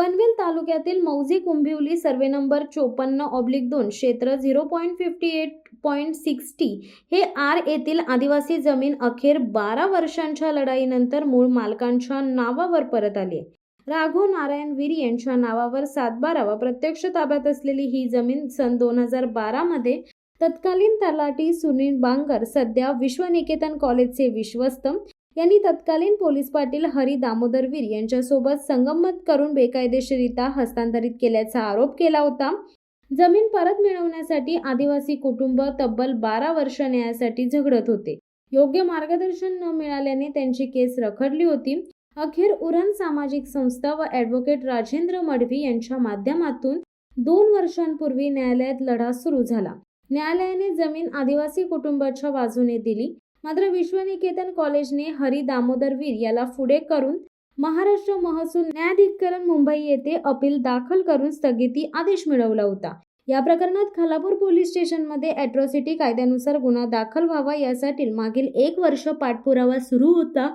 पनवेल तालुक्यातील मौजी कुंभिवली survey number 54/2 क्षेत्र 0.58.60 हे आर येथील आदिवासी जमीन अखेर 12 वर्षांच्या लढाईनंतर मूळ मालकांच्या नावावर परत आली. राघव नारायण वीर यांच्या नावावर 7/12 व प्रत्यक्ष ताब्यात असलेली ही जमीन सन 2012 मध्ये तत्कालीन तलाठी सुनील बांगर, सध्या विश्वनिकेतन कॉलेजचे विश्वस्त, यांनी तत्कालीन पोलीस पाटील हरी दामोदर वीर यांच्यासोबत संगनमत करून बेकायदेशीररित्या हस्तांतरित केल्याचा आरोप केला होता. जमीन परत मिळवण्यासाठी आदिवासी कुटुंब तब्बल 12 वर्ष न्यायासाठी झगडत होते. योग्य मार्गदर्शन न मिळाल्याने त्यांची केस रखडली होती. अखेर उरण सामाजिक संस्था व ॲडव्होकेट राजेंद्र मडवी यांच्या माध्यमातून 2 वर्षांपूर्वी न्यायालयात लढा सुरू झाला. न्यायालयाने जमीन आदिवासी कुटुंबाच्या बाजूने दिली. मात्र विश्वनिकेतन कॉलेजने हरी दामोदर वीर याला पुढे करून महाराष्ट्र महसूल न्यायाधिकरण मुंबई येथे अपील दाखल करून स्थगिती आदेश मिळवला होता. या प्रकरणात खालापूर पोलीस स्टेशनमध्ये ॲट्रॉसिटी कायद्यानुसार गुन्हा दाखल व्हावा यासाठी मागील 1 वर्ष पाठपुरावा सुरू होता.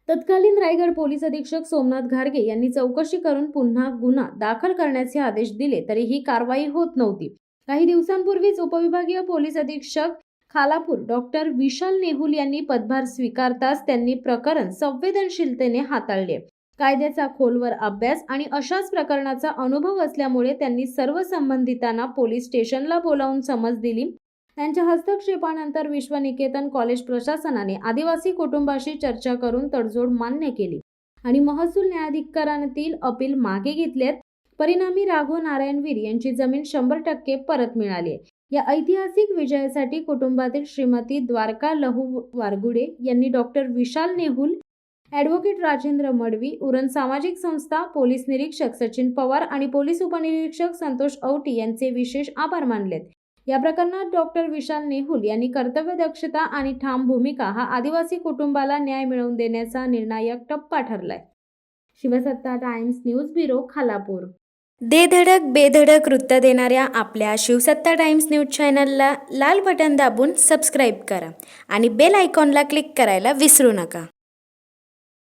तत्कालीन रायगड पोलीस अधीक्षक सोमनाथ घारगे यांनी चौकशी करून पुन्हा गुन्हा दाखल करण्याचे आदेश दिले तरी ही कारवाई होत नव्हती. काही दिवसांपूर्वीच उपविभागीय पोलीस अधीक्षक खालापूर डॉक्टर विशाल नेहुल यांनी पदभार स्वीकारताच त्यांनी प्रकरण संवेदनशीलतेने हाताळले. कायद्याचा खोलवर अभ्यास आणि अशाच प्रकरणाचा अनुभव असल्यामुळे त्यांनी सर्व संबंधितांना पोलीस स्टेशनला बोलावून समज दिली. त्यांच्या हस्तक्षेपानंतर विश्वनिकेतन कॉलेज प्रशासनाने आदिवासी कुटुंबाशी चर्चा करून तडजोड मान्य केली आणि महसूल न्यायाधिकरणातील अपील मागे घेतलेत. परिणामी राघव नारायण वीर यांची जमीन 100% परत मिळाली. या ऐतिहासिक विजयासाठी कुटुंबातील श्रीमती द्वारका लहू वारगुडे यांनी डॉक्टर विशाल नेहुल, ॲडव्होकेट राजेंद्र मडवी, उरण सामाजिक संस्था, पोलीस निरीक्षक सचिन पवार आणि पोलीस उपनिरीक्षक संतोष औटी यांचे विशेष आभार मानलेत. या प्रकरणात डॉक्टर विशाल नेहुल यांनी कर्तव्यदक्षता आणि ठाम भूमिका हा आदिवासी कुटुंबाला न्याय मिळवून देण्याचा निर्णायक टप्पा ठरलाय. शिवसत्ता टाइम्स न्यूज ब्युरो, खालापूर. दे धडक बेधडक वृत्त देणाऱ्या आपल्या शिवसत्ता टाइम्स न्यूज चॅनलला लाल बटन दाबून सबस्क्राईब करा आणि बेल आयकॉनला क्लिक करायला विसरू नका.